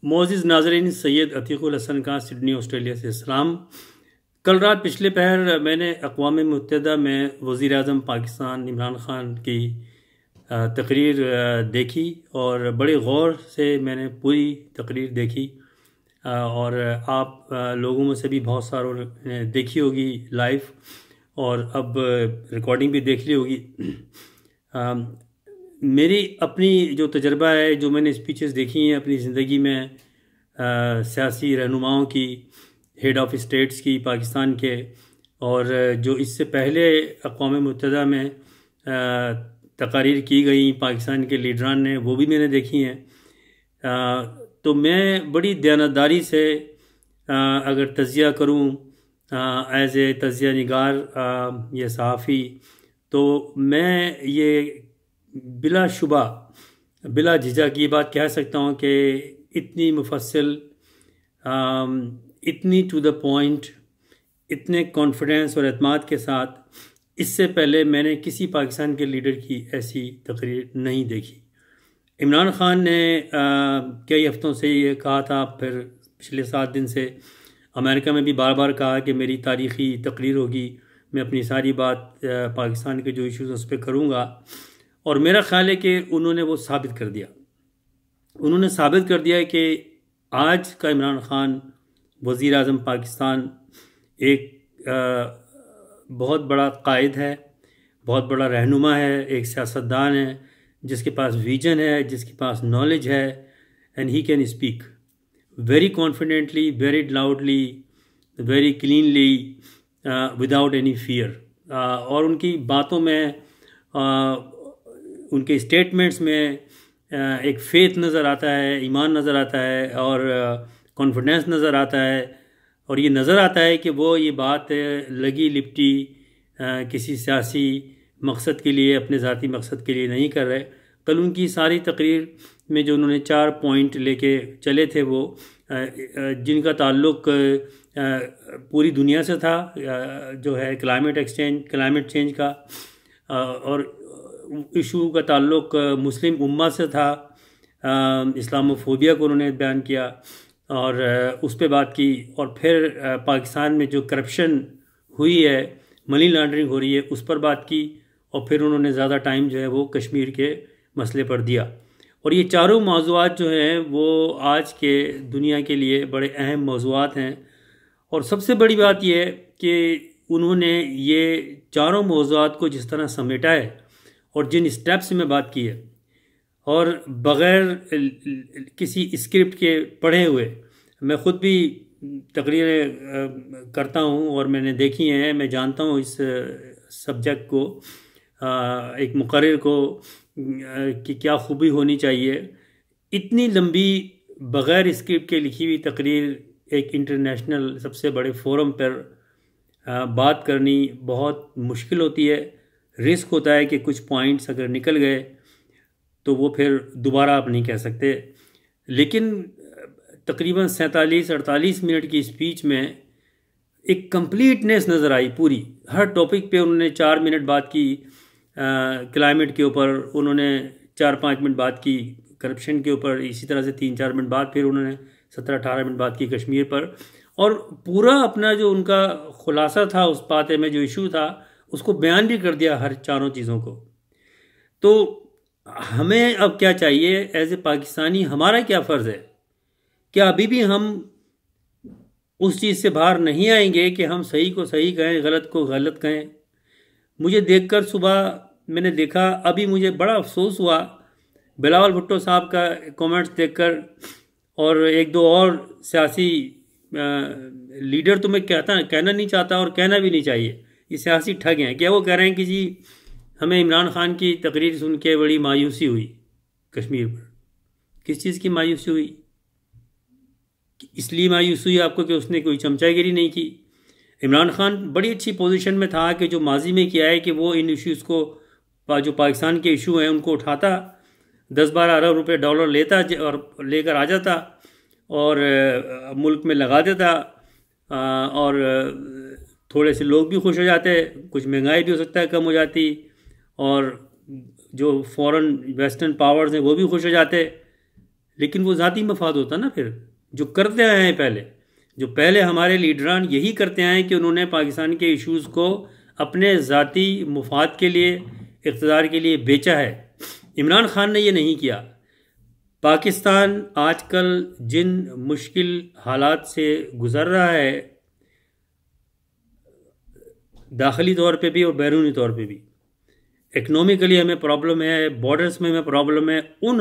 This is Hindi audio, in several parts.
मोअज़्ज़िज़ नाज़रीन, सैयद अतीक़ुल हसन का सिडनी ऑस्ट्रेलिया से सलाम। कल रात पिछले पहर मैंने अक़वाम मुत्तहिदा में वज़ीर आज़म पाकिस्तान इमरान ख़ान की तकरीर देखी और बड़े गौर से मैंने पूरी तकरीर देखी। और आप लोगों में से भी बहुत सारों ने देखी होगी लाइव, और अब रिकॉर्डिंग भी देख ली होगी। मेरी अपनी जो तजर्बा है, जो मैंने स्पीचेस देखी हैं अपनी ज़िंदगी में, सियासी रहनुमाओं की, हेड ऑफ़ स्टेट्स की पाकिस्तान के, और जो इससे पहले अक़वाम मुत्तहिदा में तकारीर की गई पाकिस्तान के लीडरान ने, वो भी मैंने देखी हैं। तो मैं बड़ी दयानतदारी से अगर तज़िया करूँ एज़ ए तज़िया निगार या सहाफ़ी, तो मैं ये बिलाशुबा बिला झिझक ये बात कह सकता हूँ कि इतनी मुफस्सिल, इतनी टू द पॉइंट, इतने कॉन्फिडेंस और एतमाद के साथ इससे पहले मैंने किसी पाकिस्तान के लीडर की ऐसी तकरीर नहीं देखी। इमरान ख़ान ने कई हफ़्तों से ये कहा था, फिर पिछले 7 दिन से अमेरिका में भी बार बार कहा कि मेरी तारीख़ी तकरीर होगी, मैं अपनी सारी बात पाकिस्तान के जो इश्यूज़ उस पर करूँगा। और मेरा ख़्याल है कि उन्होंने वो साबित कर दिया। उन्होंने साबित कर दिया है कि आज का इमरान ख़ान वज़ीर आज़म पाकिस्तान एक बहुत बड़ा कायद है, बहुत बड़ा रहनुमा है, एक सियासतदान है जिसके पास विजन है, जिसके पास नॉलेज है, and he can speak very confidently, very loudly, very cleanly, without any fear. और उनकी बातों में, उनके स्टेटमेंट्स में एक फेथ नज़र आता है, ईमान नज़र आता है, और कॉन्फिडेंस नज़र आता है। और ये नज़र आता है कि वो ये बात लगी लिपटी किसी सियासी मकसद के लिए, अपने ज़ाती मकसद के लिए नहीं कर रहे। कल उनकी सारी तकरीर में जो उन्होंने 4 पॉइंट लेके चले थे, वो जिनका ताल्लुक़ पूरी दुनिया से था, जो है क्लाइमेट चेंज का, और इशू का ताल्लुक़ मुस्लिम उम्मा से था। इस्लामोफोबिया को उन्होंने बयान किया और उस पर बात की। और फिर पाकिस्तान में जो करप्शन हुई है, मनी लॉन्ड्रिंग हो रही है, उस पर बात की। और फिर उन्होंने ज़्यादा टाइम जो है वो कश्मीर के मसले पर दिया। और ये चारों मौज़ूआत जो हैं वो आज के दुनिया के लिए बड़े अहम मौज़ूआत हैं। और सबसे बड़ी बात यह है कि उन्होंने ये चारों मौज़ूआत को जिस तरह समेटा है और जिन स्टेप्स में बात की है, और बग़ैर किसी स्क्रिप्ट के पढ़े हुए, मैं ख़ुद भी तकरीरें करता हूँ और मैंने देखी हैं, मैं जानता हूँ इस सब्जेक्ट को, एक मुक़र्रिर को कि क्या खूबी होनी चाहिए। इतनी लंबी बग़ैर स्क्रिप्ट के लिखी हुई तकरीर एक इंटरनेशनल सबसे बड़े फोरम पर बात करनी बहुत मुश्किल होती है। रिस्क होता है कि कुछ पॉइंट्स अगर निकल गए तो वो फिर दोबारा आप नहीं कह सकते। लेकिन तकरीबन 47-48 मिनट की स्पीच में एक कंप्लीटनेस नज़र आई पूरी। हर टॉपिक पे उन्होंने 4 मिनट बात की, क्लाइमेट के ऊपर उन्होंने 4-5 मिनट बात की, करप्शन के ऊपर इसी तरह से 3-4 मिनट बाद फिर उन्होंने 17-18 मिनट बात की कश्मीर पर। और पूरा अपना जो उनका खुलासा था उस बाते में, जो इशू था, उसको बयान भी कर दिया, हर चारों चीज़ों को। तो हमें अब क्या चाहिए एज ए पाकिस्तानी, हमारा क्या फ़र्ज़ है? क्या अभी भी हम उस चीज़ से बाहर नहीं आएंगे कि हम सही को सही कहें, गलत को गलत कहें? मुझे देखकर, सुबह मैंने देखा, अभी मुझे बड़ा अफसोस हुआ बिलावल भुट्टो साहब का कमेंट्स देखकर, और 1-2 और सियासी लीडर तो मैं कहना नहीं चाहता और कहना भी नहीं चाहिए, ये सियासी ठग हैं। क्या वो कह रहे हैं कि जी हमें इमरान ख़ान की तकरीर सुन के बड़ी मायूसी हुई कश्मीर पर? किस चीज़ की मायूसी हुई? इसलिए मायूसी हुई आपको कि उसने कोई चमचागिरी नहीं की? इमरान ख़ान बड़ी अच्छी पोजीशन में था कि जो माजी में किया है कि वो इन इश्यूज़ को, जो पाकिस्तान के इशू हैं, उनको उठाता, 10-12 अरब रुपए डॉलर लेता और लेकर आ जाता और मुल्क में लगा देता, और थोड़े से लोग भी खुश हो जाते, कुछ महंगाई भी हो सकता है कम हो जाती, और जो फॉरेन वेस्टर्न पावर्स हैं वो भी खुश हो जाते। लेकिन वो ज़ाती मफाद होता ना, फिर जो करते आए हैं पहले, जो पहले हमारे लीडरान यही करते आए हैं कि उन्होंने पाकिस्तान के इश्यूज़ को अपने ज़ाती मुफाद के लिए, इक़्तिदार के लिए बेचा है। इमरान खान ने ये नहीं किया। पाकिस्तान आजकल जिन मुश्किल हालात से गुज़र रहा है, दाखिली तौर पे भी और बैरूनी तौर पे भी, इकनॉमिकली हमें प्रॉब्लम है, बॉर्डर्स में हमें प्रॉब्लम है, उन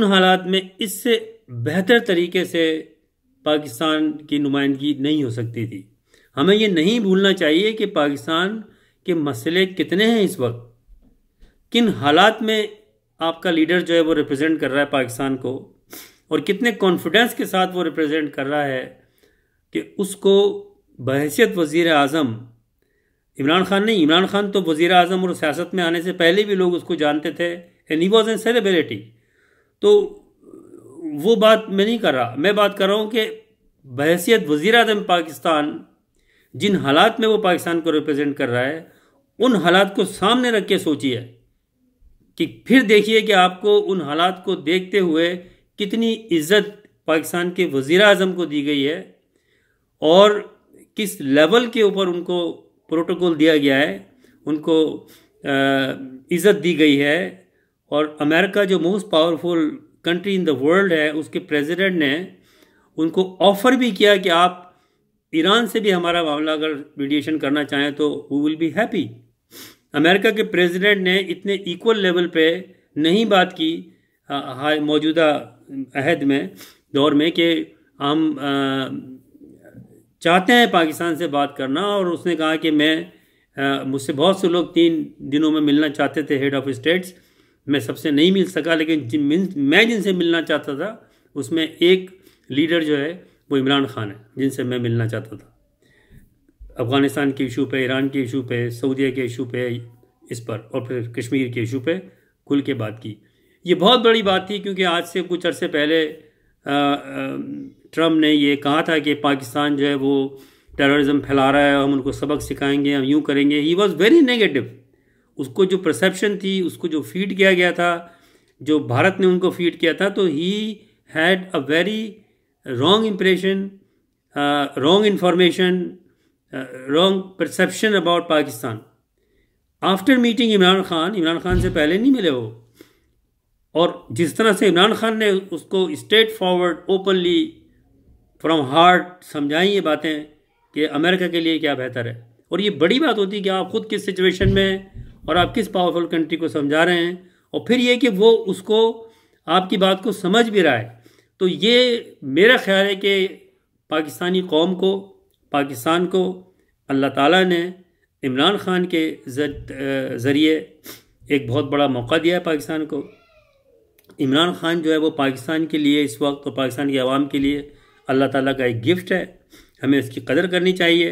हालात में इससे बेहतर तरीके से पाकिस्तान की नुमाइंदगी नहीं हो सकती थी। हमें ये नहीं भूलना चाहिए कि पाकिस्तान के मसले कितने हैं इस वक्त, किन हालात में आपका लीडर जो है वो रिप्रेजेंट कर रहा है पाकिस्तान को, और कितने कॉन्फिडेंस के साथ वो रिप्रेजेंट कर रहा है कि उसको बहैसियत वज़ीर आज़म इमरान खान नहीं, इमरान खान तो वज़ीर आज़म और सियासत में आने से पहले भी लोग उसको जानते थे, and he was an celebrity. तो वो बात मैं नहीं कर रहा, मैं बात कर रहा हूँ कि बहैसियत वज़ीर आज़म पाकिस्तान जिन हालात में वो पाकिस्तान को रिप्रेजेंट कर रहा है, उन हालात को सामने रख के सोचिए कि फिर देखिए कि आपको उन हालात को देखते हुए कितनी इज्जत पाकिस्तान के वज़ीर आज़म को दी गई है और किस लेवल के ऊपर उनको प्रोटोकॉल दिया गया है, उनको इज़्ज़त दी गई है। और अमेरिका जो most powerful country in the world है, उसके प्रेसिडेंट ने उनको ऑफ़र भी किया कि आप ईरान से भी हमारा मामला अगर मीडिएशन करना चाहें तो we will be happy. America के प्रेसिडेंट ने इतने इक्वल लेवल पे नहीं बात की मौजूदा अहद में दौर में कि हम चाहते हैं पाकिस्तान से बात करना, और उसने कहा कि मुझसे बहुत से लोग 3 दिनों में मिलना चाहते थे हेड ऑफ स्टेट्स, मैं सबसे नहीं मिल सका, लेकिन मैं जिनसे मिलना चाहता था उसमें एक लीडर जो है वो इमरान खान है जिनसे मैं मिलना चाहता था। अफ़गानिस्तान के इशू पे, ईरान के इशू पे, सऊदीया के इशू पे, इस पर, और फिर कश्मीर के इशू पे खुल के बात की। ये बहुत बड़ी बात थी क्योंकि आज से कुछ अरसे पहले ट्रम्प ने ये कहा था कि पाकिस्तान जो है वो टेररिज्म फैला रहा है, हम उनको सबक सिखाएंगे, हम यूँ करेंगे। He was very negative. उसको जो परसेप्शन थी, उसको जो फीड किया गया था, जो भारत ने उनको फीड किया था, तो he had a very wrong impression, wrong information, wrong perception about Pakistan. After meeting Imran Khan से पहले नहीं मिले वो, और जिस तरह से इमरान खान ने उसको straight forward openly from heart समझाई ये बातें कि अमेरिका के लिए क्या बेहतर है। और ये बड़ी बात होती है कि आप खुद किस सिचुएशन में हैं और आप किस पावरफुल कंट्री को समझा रहे हैं, और फिर ये कि वो उसको आपकी बात को समझ भी रहा है। तो ये मेरा ख्याल है कि पाकिस्तानी कौम को, पाकिस्तान को अल्लाह ताला ने इमरान खान के ज़रिए एक बहुत बड़ा मौका दिया है पाकिस्तान को। इमरान खान जो है वो पाकिस्तान के लिए इस वक्त, और पाकिस्तान की आवाम के लिए अल्लाह ताला का एक गिफ्ट है, हमें इसकी कदर करनी चाहिए।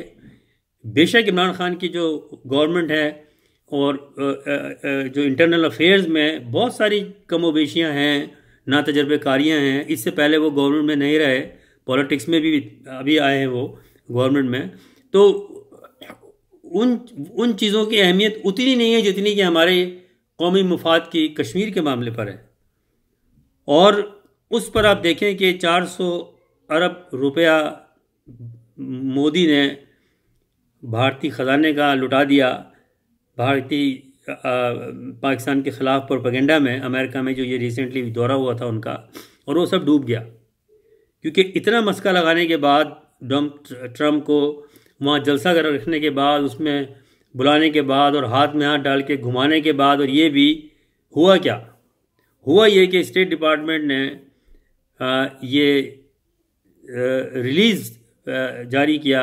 बेशक इमरान खान की जो गवर्नमेंट है और जो इंटरनल अफेयर्स में बहुत सारी कमोबेशियाँ हैं, ना तजर्बेकारियाँ हैं। इससे पहले वो गवर्नमेंट में नहीं रहे, पॉलिटिक्स में भी अभी आए हैं वो गवर्नमेंट में, तो उन चीज़ों की अहमियत उतनी नहीं है जितनी कि हमारे कौमी मुफाद की कश्मीर के मामले पर है। और उस पर आप देखें कि 400 अरब रुपया मोदी ने भारतीय ख़जाने का लुटा दिया पाकिस्तान के ख़िलाफ़ प्रोपेगेंडा में, अमेरिका में जो ये रिसेंटली दौरा हुआ था उनका, और वो सब डूब गया। क्योंकि इतना मस्का लगाने के बाद, ट्रम्प को वहाँ जलसा कर रखने के बाद, उसमें बुलाने के बाद और हाथ में हाथ डाल के घुमाने के बाद, और ये भी हुआ क्या हुआ, ये कि स्टेट डिपार्टमेंट ने ये रिलीज़ जारी किया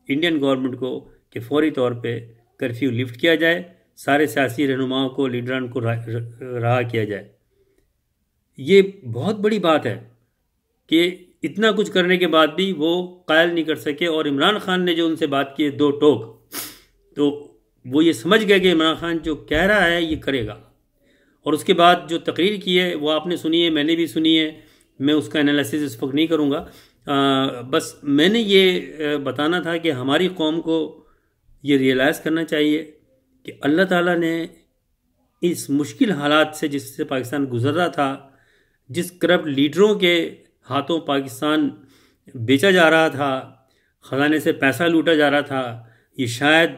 इंडियन गवर्नमेंट को कि फौरी तौर पे कर्फ्यू लिफ्ट किया जाए, सारे सियासी रहनुमाओं को, लीडरान को रहा किया जाए। ये बहुत बड़ी बात है कि इतना कुछ करने के बाद भी वो कायल नहीं कर सके। और इमरान खान ने जो उनसे बात की 2 टोक, तो वो ये समझ गए कि इमरान खान जो कह रहा है ये करेगा। और उसके बाद जो तकरीर की है वो आपने सुनी है, मैंने भी सुनी है, मैं उसका एनालिसिस इस वक्त नहीं करूँगा। बस मैंने ये बताना था कि हमारी कौम को ये रियलाइज़ करना चाहिए कि अल्लाह ताला ने इस मुश्किल हालात से जिससे पाकिस्तान गुजर रहा था, जिस करप्ट लीडरों के हाथों पाकिस्तान बेचा जा रहा था, ख़जाने से पैसा लूटा जा रहा था, ये शायद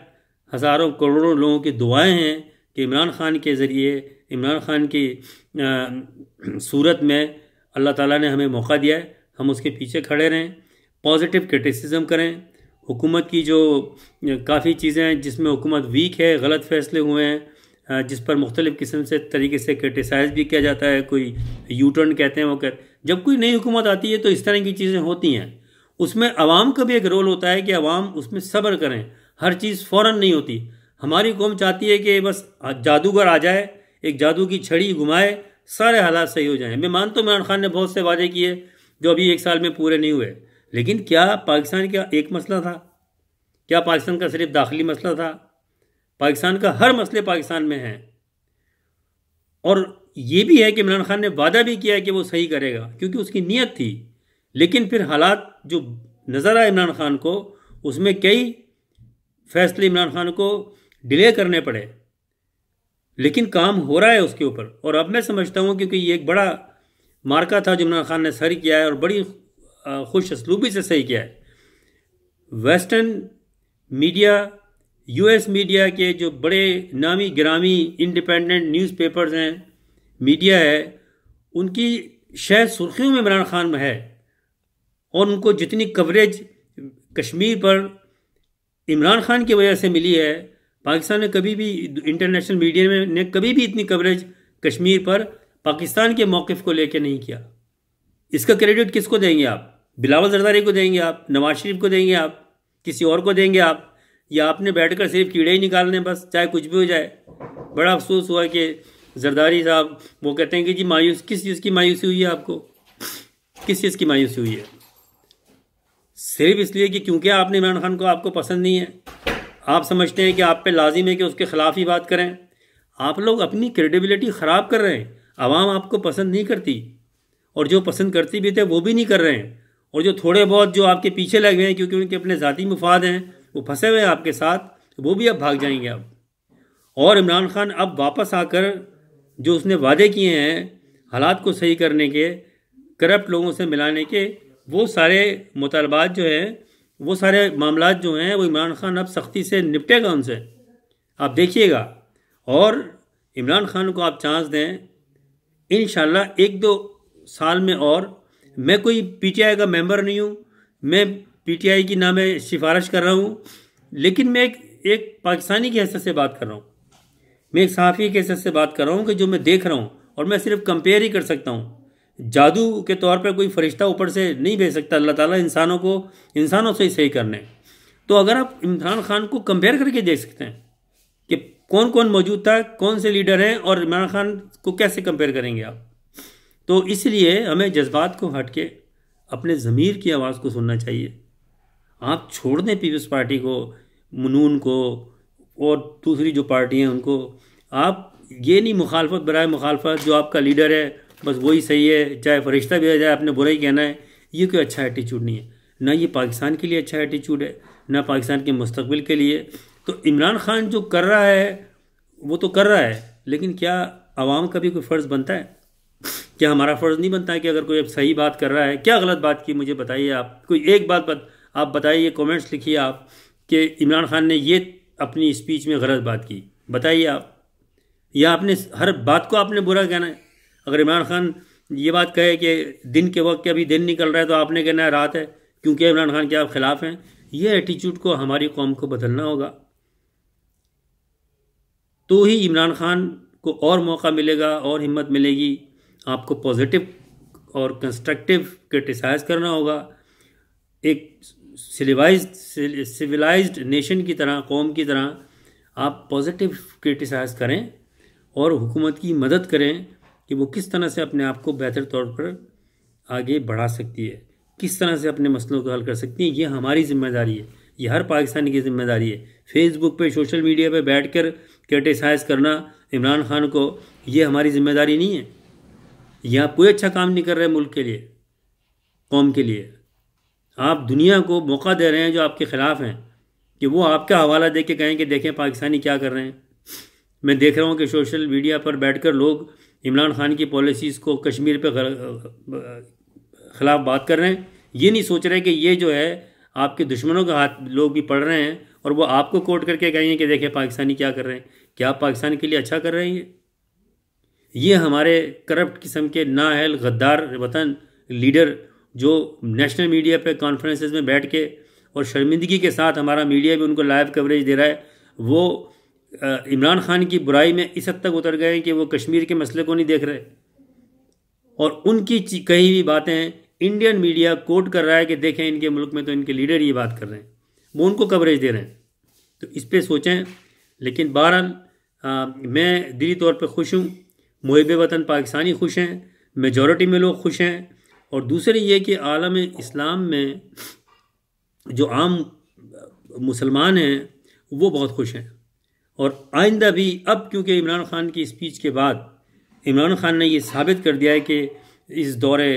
हज़ारों करोड़ों लोगों की दुआएं हैं कि इमरान खान के ज़रिए, इमरान खान की सूरत में अल्लाह ताला ने हमें मौका दिया है, हम उसके पीछे खड़े रहें, पॉजिटिव क्रिटिसिज्म करें। हुकूमत की जो काफ़ी चीज़ें हैं जिसमें हुकूमत वीक है, गलत फ़ैसले हुए हैं, जिस पर मुख्तलिफ़ किस्म से तरीके से क्रिटिसाइज़ भी किया जाता है, कोई यू टर्न कहते हैं वो कहते, जब कोई नई हुकूमत आती है तो इस तरह की चीज़ें होती हैं। उसमें अवाम का भी एक रोल होता है कि अवाम उसमें सब्र करें, हर चीज़ फ़ौरन नहीं होती। हमारी कौम चाहती है कि बस जादूगर आ जाए, एक जादू की छड़ी घुमाए, सारे हालात सही हो जाएं। मैं मानता हूँ इमरान खान ने बहुत से वादे किए जो अभी 1 साल में पूरे नहीं हुए, लेकिन क्या पाकिस्तान का एक मसला था? क्या पाकिस्तान का सिर्फ दाखिली मसला था? पाकिस्तान का हर मसले पाकिस्तान में हैं। और ये भी है कि इमरान खान ने वादा भी किया है कि वो सही करेगा, क्योंकि उसकी नीयत थी। लेकिन फिर हालात जो नज़र आए इमरान खान को, उसमें कई फैसले इमरान खान को डिले करने पड़े, लेकिन काम हो रहा है उसके ऊपर। और अब मैं समझता हूँ क्योंकि ये एक बड़ा मार्का था जो इमरान खान ने सही किया है और बड़ी खुश असलूबी से सही किया है। वेस्टर्न मीडिया, यूएस मीडिया के जो बड़े नामी गिरामी इंडिपेंडेंट न्यूज़पेपर्स हैं, मीडिया है, उनकी शायद सुर्खियों में इमरान खान में है। और उनको जितनी कवरेज कश्मीर पर इमरान खान की वजह से मिली है, पाकिस्तान ने कभी भी, इंटरनेशनल मीडिया में ने कभी भी इतनी कवरेज कश्मीर पर पाकिस्तान के मौक़िफ़ को लेकर नहीं किया। इसका क्रेडिट किसको देंगे आप? बिलावल जरदारी को देंगे आप? नवाज शरीफ को देंगे आप? किसी और को देंगे आप? या आपने बैठकर सिर्फ कीड़े ही निकालने बस, चाहे कुछ भी हो जाए? बड़ा अफसोस हुआ कि जरदारी साहब वो कहते हैं कि जी मायूस, किस चीज़ की मायूसी हुई है आपको? किस चीज़ की मायूसी हुई है? सिर्फ इसलिए कि क्योंकि आपने इमरान खान को, आपको पसंद नहीं है, आप समझते हैं कि आप पे लाजिम है कि उसके ख़िलाफ़ ही बात करें। आप लोग अपनी क्रेडिबिलिटी ख़राब कर रहे हैं। आवाम आपको पसंद नहीं करती, और जो पसंद करती भी थे वो भी नहीं कर रहे हैं। और जो थोड़े बहुत जो आपके पीछे लगे हैं क्योंकि उनके अपने ज़ाती मुफाद हैं, वो फंसे हुए हैं आपके साथ, वो भी अब भाग जाएंगे अब। और इमरान खान अब वापस आकर जो उसने वादे किए हैं हालात को सही करने के, करप्ट लोगों से मिलाने के, वो सारे मुतालबात जो हैं, वो सारे मामलात जो हैं, वो इमरान खान अब सख्ती से निपटेगा उनसे, आप देखिएगा। और इमरान खान को आप चांस दें, इंशाल्लाह 1-2 साल में। और मैं कोई पीटीआई का मेंबर नहीं हूँ, मैं पीटीआई की ना मैं सिफारिश कर रहा हूँ, लेकिन मैं एक पाकिस्तानी की हैसियत से बात कर रहा हूँ, मैं एक सहाफ़ी की हैसियत से बात कर रहा हूँ कि जो मैं देख रहा हूँ, और मैं सिर्फ कंपेयर ही कर सकता हूँ। जादू के तौर पर कोई फरिश्ता ऊपर से नहीं भेज सकता अल्लाह ताला इंसानों को, इंसानों से ही सही करने। तो अगर आप इमरान खान को कंपेयर करके देख सकते हैं कि कौन कौन मौजूद था, कौन से लीडर हैं, और इमरान खान को कैसे कंपेयर करेंगे आप? तो इसलिए हमें जज्बात को हट के अपने ज़मीर की आवाज़ को सुनना चाहिए। आप छोड़ दें पीपल्स पार्टी को, मनून को, और दूसरी जो पार्टी हैं उनको। आप ये नहीं मुखालफत बराए मुखालफत, जो आपका लीडर है बस वही सही है, चाहे फरिश्ता भी आ जाए आपने बुरा ही कहना है, ये कोई अच्छा एटीट्यूड नहीं है। ना ये पाकिस्तान के लिए अच्छा एटीट्यूड है, ना पाकिस्तान के मुस्तकबिल के लिए। तो इमरान खान जो कर रहा है वो तो कर रहा है, लेकिन क्या आवाम का भी कोई फ़र्ज़ बनता है? क्या हमारा फ़र्ज़ नहीं बनता है कि अगर कोई अब सही बात कर रहा है, क्या गलत बात की मुझे बताइए आप, कोई एक बात आप बताइए, कमेंट्स लिखिए आप कि इमरान खान ने ये अपनी स्पीच में गलत बात की, बताइए आप। या आपने हर बात को आपने बुरा कहना है? अगर इमरान खान ये बात कहे कि दिन के वक्त के अभी दिन निकल रहा है तो आपने कहना है रात है, क्योंकि इमरान खान के आप ख़िलाफ़ हैं। ये एटीट्यूड को हमारी कौम को बदलना होगा, तो ही इमरान खान को और मौका मिलेगा और हिम्मत मिलेगी। आपको पॉजिटिव और कंस्ट्रक्टिव क्रिटिसाइज़ करना होगा। एक सिविलाइज्ड नेशन की तरह, कौम की तरह आप पॉजिटिव क्रिटिसाइज़ करें और हुकूमत की मदद करें कि वो किस तरह से अपने आप को बेहतर तौर पर आगे बढ़ा सकती है, किस तरह से अपने मसलों को हल कर सकती है। ये हमारी जिम्मेदारी है, ये हर पाकिस्तानी की जिम्मेदारी है। फेसबुक पे, सोशल मीडिया पे बैठकर क्रिटिसाइज़ करना इमरान खान को, ये हमारी जिम्मेदारी नहीं है। ये आप कोई अच्छा काम नहीं कर रहे मुल्क के लिए, कौम के लिए। आप दुनिया को मौका दे रहे हैं जो आपके ख़िलाफ़ हैं कि वो आपका हवाला दे के कहें कि देखें पाकिस्तानी क्या कर रहे हैं। मैं देख रहा हूँ कि सोशल मीडिया पर बैठकर लोग इमरान खान की पॉलिसीज़ को कश्मीर पे ख़िलाफ़ बात कर रहे हैं। ये नहीं सोच रहे कि ये जो है आपके दुश्मनों के हाथ लोग भी पढ़ रहे हैं और वो आपको कोट करके कहेंगे कि देखिए पाकिस्तानी क्या कर रहे हैं, क्या आप पाकिस्तान के लिए अच्छा कर रहे हैं? ये हमारे करप्ट किस्म के नाअहल गद्दार वतन लीडर जो नेशनल मीडिया पे कॉन्फ्रेंसेस में बैठ के और शर्मिंदगी के साथ हमारा मीडिया भी उनको लाइव कवरेज दे रहा है, वो इमरान खान की बुराई में इस हद तक उतर गए हैं कि वो कश्मीर के मसले को नहीं देख रहे और उनकी कही हुई बातें इंडियन मीडिया कोट कर रहा है कि देखें इनके मुल्क में तो इनके लीडर ये बात कर रहे हैं, वो उनको कवरेज दे रहे हैं। तो इस पर सोचें। लेकिन बहरहाल मैं दिली तौर पर खुश हूँ, मुहिब वतन पाकिस्तानी खुश हैं, मेजॉरिटी में लोग खुश हैं। और दूसरी ये कि आलम इस्लाम में जो आम मुसलमान हैं वो बहुत खुश हैं। और आइंदा भी अब क्योंकि इमरान खान की स्पीच के बाद इमरान खान ने ये साबित कर दिया है कि इस दौरे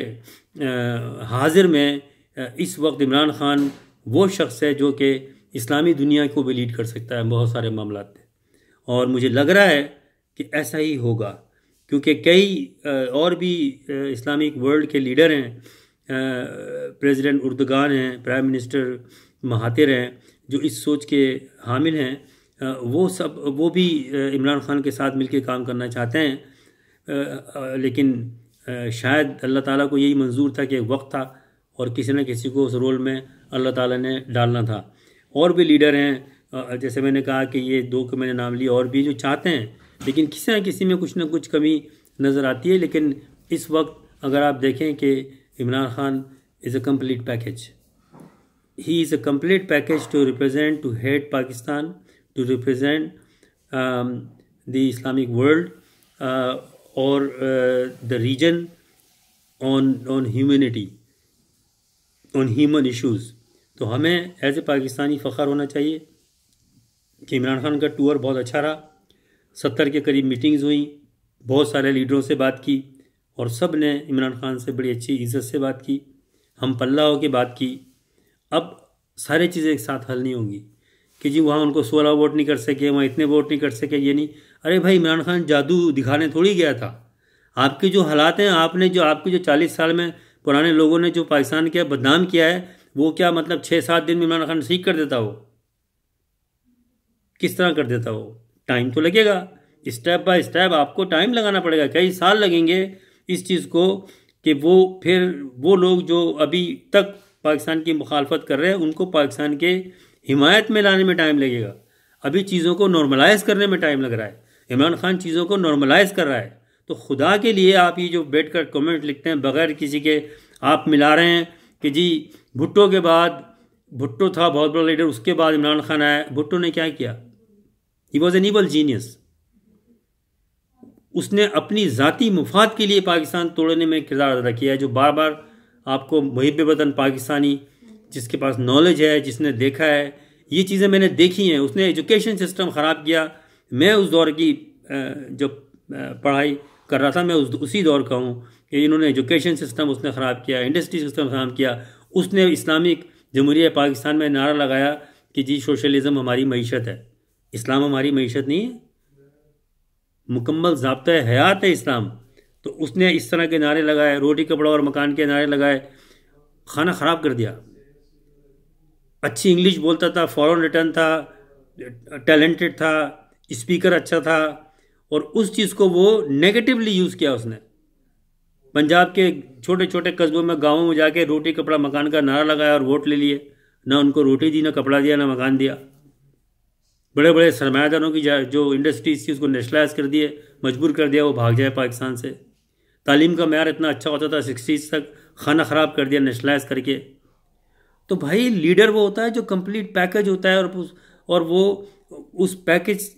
हाजिर में इस वक्त इमरान खान वो शख्स है जो कि इस्लामी दुनिया को भी लीड कर सकता है बहुत सारे मामलात में। और मुझे लग रहा है कि ऐसा ही होगा क्योंकि कई और भी इस्लामिक वर्ल्ड के लीडर हैं, प्रेसिडेंट उर्दगान हैं, प्राइम मिनिस्टर महातिर हैं, जो इस सोच के हामिल हैं। वो भी इमरान खान के साथ मिलकर काम करना चाहते हैं। लेकिन शायद अल्लाह ताला को यही मंजूर था कि एक वक्त था और किसी न किसी को उस रोल में अल्लाह ताला ने डालना था। और भी लीडर हैं, जैसे मैंने कहा कि ये दो के मैंने नाम लिए, और भी जो चाहते हैं, लेकिन किसी न किसी में कुछ ना कुछ कमी नज़र आती है। लेकिन इस वक्त अगर आप देखें कि Imran Khan is a complete package, he is a complete package to represent, to head Pakistan, to represent the Islamic world or the region on humanity, on human issues। तो हमें एज ए पाकिस्तानी फ़ख्र होना चाहिए कि इमरान खान का टूर बहुत अच्छा रहा। 70 के करीब मीटिंग्स हुई, बहुत सारे लीडरों से बात की और सब ने इमरान खान से बड़ी अच्छी इज़्ज़त से बात की, हम पल्ला होकर बात की। अब सारी चीज़ें एक साथ हल नहीं होंगी कि जी वहाँ उनको 16 वोट नहीं कर सके, वहाँ इतने वोट नहीं कर सके, ये नहीं। अरे भाई, इमरान खान जादू दिखाने थोड़ी गया था। आपके जो हालात हैं, आपकी जो 40 साल में पुराने लोगों ने जो पाकिस्तान के बदनाम किया है, वो क्या मतलब 6-7 दिन में इमरान खान ठीक कर देता? वो किस तरह कर देता? वो टाइम तो लगेगा, स्टेप बाय स्टेप आपको टाइम लगाना पड़ेगा, कई साल लगेंगे इस चीज़ को कि वो लोग जो अभी तक पाकिस्तान की मुखालफत कर रहे हैं उनको पाकिस्तान के हिमायत में लाने में टाइम लगेगा। अभी चीज़ों को नॉर्मलाइज करने में टाइम लग रहा है। इमरान खान चीज़ों को नॉर्मलाइज कर रहा है। तो खुदा के लिए आप ये जो बैठकर कमेंट लिखते हैं बगैर किसी के, आप मिला रहे हैं कि जी भुट्टो के बाद, भुट्टो था बहुत बड़ा लीडर, उसके बाद इमरान खान आया। भुट्टो ने क्या किया? He was an evil genius. उसने अपनी ज़ाती मुफाद के लिए पाकिस्तान तोड़ने में किरदार अदा किया है। जो बार बार आपको मुहिब वतन पाकिस्तानी, जिसके पास नॉलेज है, जिसने देखा है, ये चीज़ें मैंने देखी हैं। उसने एजुकेशन सिस्टम ख़राब किया। मैं उस दौर की जब पढ़ाई कर रहा था, मैं उसी दौर का हूँ कि इन्होंने एजुकेशन सिस्टम उसने ख़राब किया, इंडस्ट्री सिस्टम ख़राब किया। उसने इस्लामिक जमहूरिया पाकिस्तान में नारा लगाया कि जी सोशलिज़म हमारी मईशत है, इस्लाम हमारी मईशत नहीं है, मुकम्मल ज़ाब्ता हयात है इस्लाम। तो उसने इस तरह के नारे लगाए, रोटी कपड़ा और मकान के नारे लगाए, खाना ख़राब कर दिया। अच्छी इंग्लिश बोलता था, फॉरेन रिटर्न था, टैलेंटेड था, स्पीकर अच्छा था, और उस चीज़ को वो नेगेटिवली यूज़ किया उसने। पंजाब के छोटे छोटे कस्बों में, गाँवों में जाके रोटी कपड़ा मकान का नारा लगाया और वोट ले लिए। ना उनको रोटी दी, ना कपड़ा दिया, ना मकान दिया। बड़े बड़े सरमायादारों की जो इंडस्ट्रीज थी उसको नेशनलाइज कर दिए, मजबूर कर दिया वो भाग जाए पाकिस्तान से। तालीम का म्यार इतना अच्छा होता था 60s तक, खाना ख़राब कर दिया नेशनलाइज करके। तो भाई लीडर वो होता है जो कंप्लीट पैकेज होता है, और वो उस पैकेज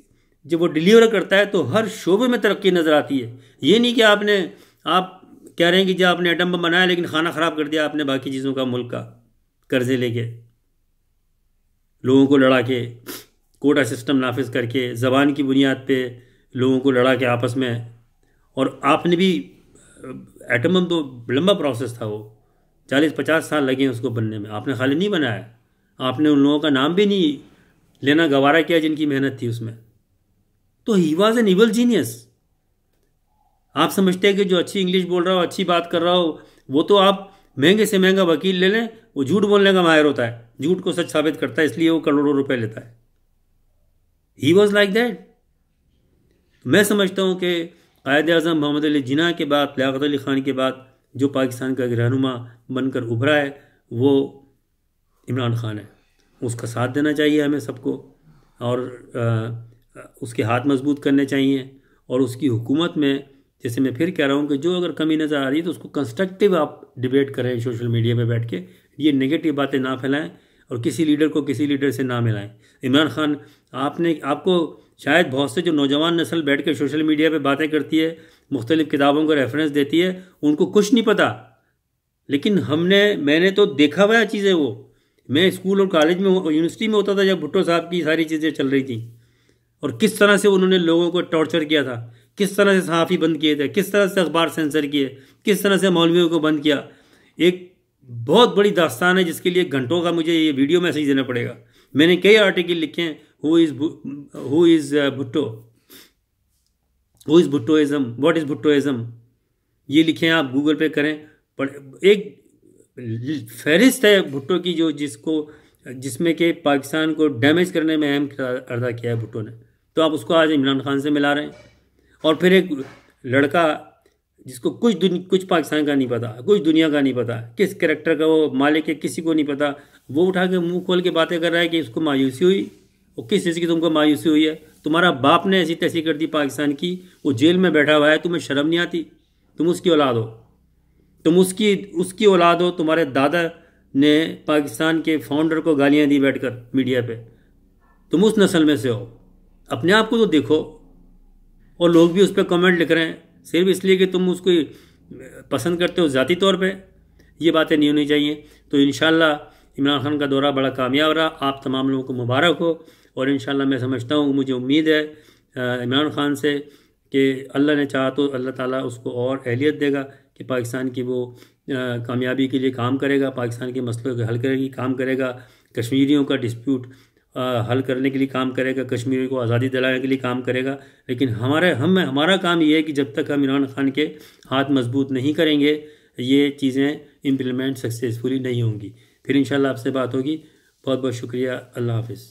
जब वो डिलीवर करता है तो हर शोबे में तरक्की नज़र आती है। ये नहीं कि आप कह रहे हैं कि जब आपने एटम बम बनाया लेकिन खाना ख़राब कर दिया आपने बाकी चीज़ों का, मुल्क का कर्जे लेके, लोगों को लड़ा के, कोटा सिस्टम नाफिज करके, ज़बान की बुनियाद पे लोगों को लड़ा के आपस में। और आपने भी, एटम बम तो लंबा प्रोसेस था, वो 40-50 साल लगे उसको बनने में। आपने खाली नहीं बनाया, आपने उन लोगों का नाम भी नहीं लेना गवारा किया जिनकी मेहनत थी उसमें। तो he was an evil genius. आप समझते हैं कि जो अच्छी इंग्लिश बोल रहा हो, अच्छी बात कर रहा हो, वो तो आप महंगे से महंगा वकील ले लें, वो झूठ बोलने का माहिर होता है, झूठ को सच साबित करता है, इसलिए वो करोड़ों रुपए लेता है। He was like that. मैं समझता हूं कि कायद आज़म मोहम्मद अली जिन्ना के बाद, लियाकत अली खान के बाद जो पाकिस्तान का रहनुमा बनकर उभरा है वो इमरान खान है। उसका साथ देना चाहिए हमें सबको, और उसके हाथ मजबूत करने चाहिए, और उसकी हुकूमत में, जैसे मैं फिर कह रहा हूँ कि जो अगर कमी नज़र आ रही है तो उसको कंस्ट्रक्टिव आप डिबेट करें सोशल मीडिया पे बैठ के, ये नेगेटिव बातें ना फैलाएं और किसी लीडर को किसी लीडर से ना मिलाएं। इमरान खान, आपको शायद बहुत से जो नौजवान नस्ल बैठ के सोशल मीडिया पे बातें करती है, मुख्तलिफ किताबों को रेफरेंस देती है, उनको कुछ नहीं पता, लेकिन मैंने तो देखा हुआ चीज़ है वो। मैं स्कूल और कॉलेज में, यूनिवर्सिटी में होता था जब भुट्टो साहब की सारी चीज़ें चल रही थी, और किस तरह से उन्होंने लोगों को टॉर्चर किया था, किस तरह से सहाफ़ी बंद किए थे, किस तरह से अखबार सेंसर किए, किस तरह से मौलवियों को बंद किया। एक बहुत बड़ी दास्तान है जिसके लिए घंटों का मुझे ये वीडियो मैसेज देना पड़ेगा। मैंने कई आर्टिकल लिखे हैं, who is Bhutto, who is Bhuttoism, what is Bhuttoism, ये लिखे हैं, आप गूगल पे करें। पर एक फहरिस्त है भुट्टो की जिसमें कि पाकिस्तान को डैमेज करने में अहम अदा किया है भुट्टो ने। तो आप उसको आज इमरान खान से मिला रहे हैं। और फिर एक लड़का जिसको कुछ पाकिस्तान का नहीं पता, कुछ दुनिया का नहीं पता, किस कैरेक्टर का वो मालिक है किसी को नहीं पता, वो उठा के मुंह खोल के बातें कर रहा है कि उसको मायूसी हुई। वो किस चीज़ की तुमको मायूसी हुई है? तुम्हारा बाप ने ऐसी तैसी कर दी पाकिस्तान की, वो जेल में बैठा हुआ है, तुम्हें शर्म नहीं आती? तुम उसकी औलाद हो, तुम उसकी औलाद हो। तुम्हारे दादा ने पाकिस्तान के फाउंडर को गालियां दी बैठकर मीडिया पे, तुम उस नस्ल में से हो। अपने आप को तो देखो। और लोग भी उस पर कमेंट लिख रहे हैं सिर्फ इसलिए कि तुम उसको पसंद करते हो ज़ाती तौर पे। ये बातें नहीं होनी चाहिए। तो इंशाल्लाह इमरान खान का दौरा बड़ा कामयाब रहा, आप तमाम लोगों को मुबारक हो। और इंशाल्लाह मैं समझता हूँ, मुझे उम्मीद है इमरान खान से कि अल्लाह ने चाहा तो अल्लाह ताला उसको और अहलियत देगा कि पाकिस्तान की वो कामयाबी के लिए काम करेगा, पाकिस्तान के मसलों के हल करने की काम करेगा, कश्मीरियों का डिस्प्यूट हल करने के लिए काम करेगा, कश्मीर को आज़ादी दिलाने के लिए काम करेगा। लेकिन हमारा काम ये है कि जब तक हम इमरान खान के हाथ मजबूत नहीं करेंगे, ये चीज़ें इम्प्लीमेंट सक्सेसफुली नहीं होंगी। फिर इंशाल्लाह आपसे बात होगी। बहुत बहुत शुक्रिया। अल्लाह हाफिज़।